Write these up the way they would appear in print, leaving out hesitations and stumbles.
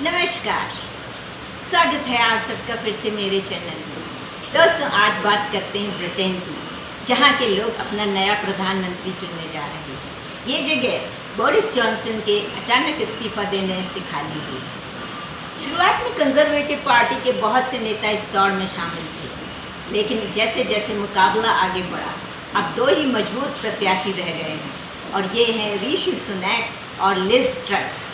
नमस्कार, स्वागत है आप सबका फिर से मेरे चैनल में। दोस्तों, आज बात करते हैं ब्रिटेन की, जहां के लोग अपना नया प्रधानमंत्री चुनने जा रहे हैं। ये जगह बोरिस जॉनसन के अचानक इस्तीफा देने से खाली हुई। शुरुआत में कंजर्वेटिव पार्टी के बहुत से नेता इस दौड़ में शामिल थे, लेकिन जैसे जैसे मुकाबला आगे बढ़ा, अब दो ही मजबूत प्रत्याशी रह गए हैं, और ये हैं ऋषि सुनैक और लिज ट्रस।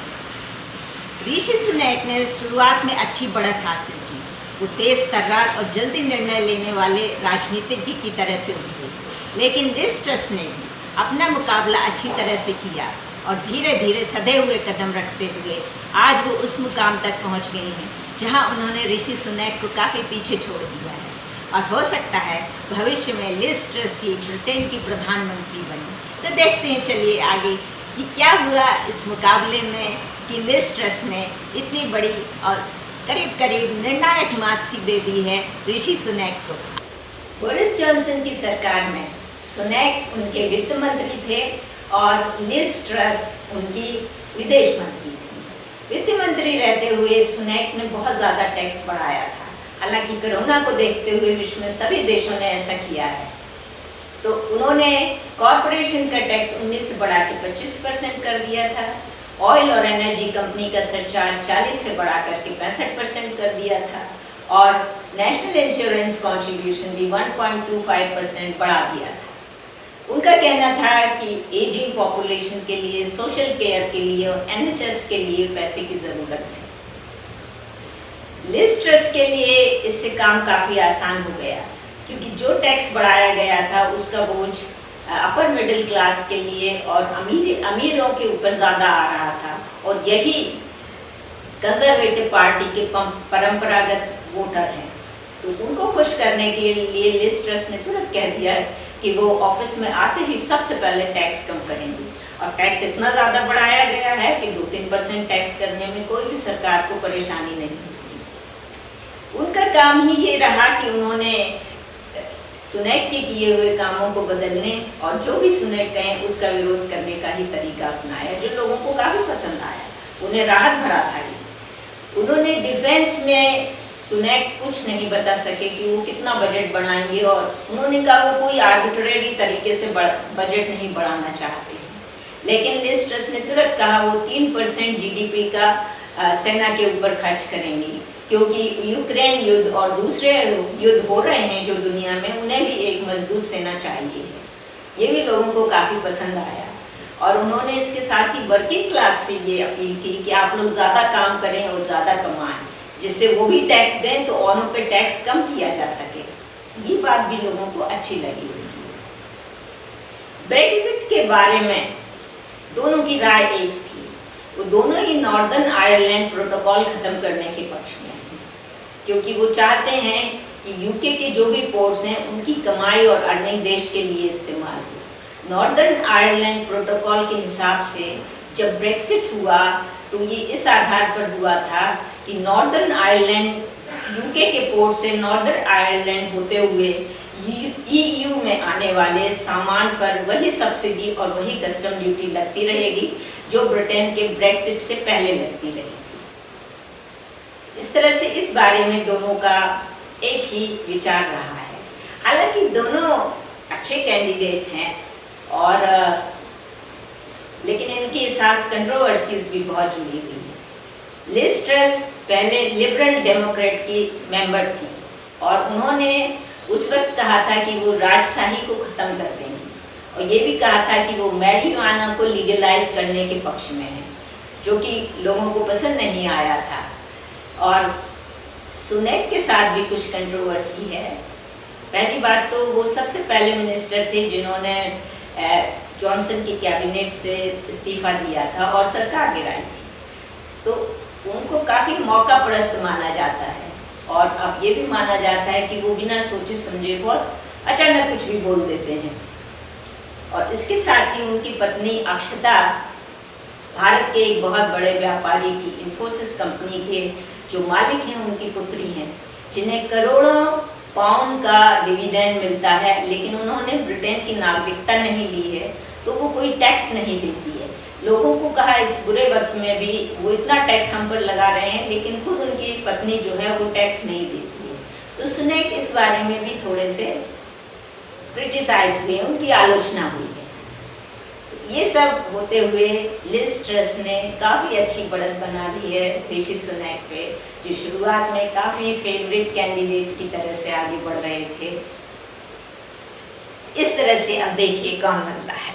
ऋषि सुनैक ने शुरुआत में अच्छी बढ़त हासिल की। वो तेज तर्रार और जल्दी निर्णय लेने वाले राजनीतिज्ञ की तरह से उभरे, लेकिन लिज ट्रस ने भी अपना मुकाबला अच्छी तरह से किया और धीरे धीरे सधे हुए कदम रखते हुए आज वो उस मुकाम तक पहुंच गई हैं जहां उन्होंने ऋषि सुनैक को काफ़ी पीछे छोड़ दिया है। और हो सकता है भविष्य में लिज ट्रस ही ब्रिटेन की प्रधानमंत्री बने। तो देखते हैं, चलिए आगे कि क्या हुआ इस मुकाबले में कि लिज ट्रस ने इतनी बड़ी और करीब करीब निर्णायक मात दे दी है ऋषि सुनैक को। बोरिस जॉनसन की सरकार में सुनैक उनके वित्त मंत्री थे और लिज ट्रस उनकी विदेश मंत्री थी। वित्त मंत्री रहते हुए सुनैक ने बहुत ज़्यादा टैक्स बढ़ाया था। हालांकि कोरोना को देखते हुए विश्व में सभी देशों ने ऐसा किया है, तो उन्होंने कॉरपोरेशन का टैक्स 19 से बढ़ा के 25% कर दिया था। ऑयल और एनर्जी कंपनी का सरचार्ज 40 से बढ़ा करके 65% कर दिया था, और नेशनल इंश्योरेंस कॉन्ट्रीब्यूशन भी 1.25% बढ़ा दिया था। उनका कहना था कि एजिंग पॉपुलेशन के लिए, सोशल केयर के लिए और NHS के लिए पैसे की ज़रूरत है। लिज ट्रस के लिए इससे काम काफ़ी आसान हो गया, क्योंकि जो टैक्स बढ़ाया गया था उसका बोझ अपर मिडिल क्लास के लिए और अमीरों के ऊपर ज़्यादा आ रहा था, और यही कंजर्वेटिव पार्टी के परंपरागत वोटर हैं। तो उनको खुश करने के लिए लिज ट्रस ने तुरंत कह दिया कि वो ऑफिस में आते ही सबसे पहले टैक्स कम करेंगे, और टैक्स इतना ज़्यादा बढ़ाया गया है कि 2-3% टैक्स करने में कोई भी सरकार को परेशानी नहीं होगी। उनका काम ही ये रहा कि उन्होंने सुनैक के किए हुए कामों को बदलने और जो भी सुनैक कहें उसका विरोध करने का ही तरीका अपनाया, जो लोगों को काफ़ी पसंद आया। उन्हें राहत भरा था ये। उन्होंने डिफेंस में सुनैक कुछ नहीं बता सके कि वो कितना बजट बढ़ाएंगे, और उन्होंने कहा वो कोई आर्बिट्रेरी तरीके से बजट नहीं बढ़ाना चाहते हैं। लेकिन लिज ट्रस ने तुरंत कहा वो 3% GDP का सेना के ऊपर खर्च करेंगी, क्योंकि यूक्रेन युद्ध और दूसरे युद्ध हो रहे हैं जो दुनिया में, उन्हें भी एक मजबूत सेना चाहिए। ये भी लोगों को काफ़ी पसंद आया, और उन्होंने इसके साथ ही वर्किंग क्लास से ये अपील की कि आप लोग ज़्यादा काम करें और ज़्यादा कमाएं, जिससे वो भी टैक्स दें तो औरों पे टैक्स कम किया जा सके। ये बात भी लोगों को अच्छी लगी होगी। ब्रेक्जिट के बारे में दोनों की राय एक थी। वो दोनों ही नॉर्दर्न आयरलैंड प्रोटोकॉल ख़त्म करने के पक्ष में हैं, क्योंकि वो चाहते हैं कि यूके के जो भी पोर्ट्स हैं उनकी कमाई और अर्निंग देश के लिए इस्तेमाल हो। नॉर्दर्न आयरलैंड प्रोटोकॉल के हिसाब से जब ब्रेक्सिट हुआ तो ये इस आधार पर हुआ था कि नॉर्दर्न आयरलैंड यूके के पोर्ट से नॉर्दर्न आयरलैंड होते हुए EU में आने वाले सामान पर वही सब्सिडी और वही कस्टम ड्यूटी लगती रहेगी जो ब्रिटेन के ब्रेक्सिट से पहले लगती रही थी। इस तरह से इस बारे में दोनों का एक ही विचार रहा है। हालांकि दोनों अच्छे कैंडिडेट हैं, और लेकिन इनके साथ कंट्रोवर्सीज भी बहुत जुड़ी हुई है। लिज ट्रस पहले लिबरल डेमोक्रेट की मेंबर थी, और उन्होंने उस वक्त कहा था कि वो राजशाही को ख़त्म कर देंगी, और ये भी कहा था कि वो मैरिजुआना को लीगलाइज करने के पक्ष में है, जो कि लोगों को पसंद नहीं आया था। और सुनैक के साथ भी कुछ कंट्रोवर्सी है। पहली बात तो वो सबसे पहले मिनिस्टर थे जिन्होंने जॉनसन की कैबिनेट से इस्तीफा दिया था और सरकार गिराई थी, तो उनको काफ़ी मौका परस्त माना जाता है, और अब ये भी माना जाता है कि वो बिना सोचे समझे बहुत अचानक कुछ भी बोल देते हैं। और इसके साथ ही उनकी पत्नी अक्षता भारत के एक बहुत बड़े व्यापारी की इन्फोसिस कंपनी के जो मालिक हैं उनकी पुत्री हैं, जिन्हें करोड़ों पाउंड का डिविडेंड मिलता है, लेकिन उन्होंने ब्रिटेन की नागरिकता नहीं ली है, तो वो कोई टैक्स नहीं देती है। लोगों को कहा इस बुरे वक्त में भी वो इतना टैक्स हम पर लगा रहे हैं, लेकिन खुद उनकी पत्नी जो है वो टैक्स नहीं देती है। तो सुनेक इस बारे में भी थोड़े से क्रिटिसाइज हुए, उनकी आलोचना हुई है। तो ये सब होते हुए लिज ट्रस ने काफ़ी अच्छी बढ़त बना ली है ऋषि सुनैक पे, जो शुरुआत में काफ़ी फेवरेट कैंडिडेट की तरह से आगे बढ़ रहे थे। इस तरह से अब देखिए कौन बनता है।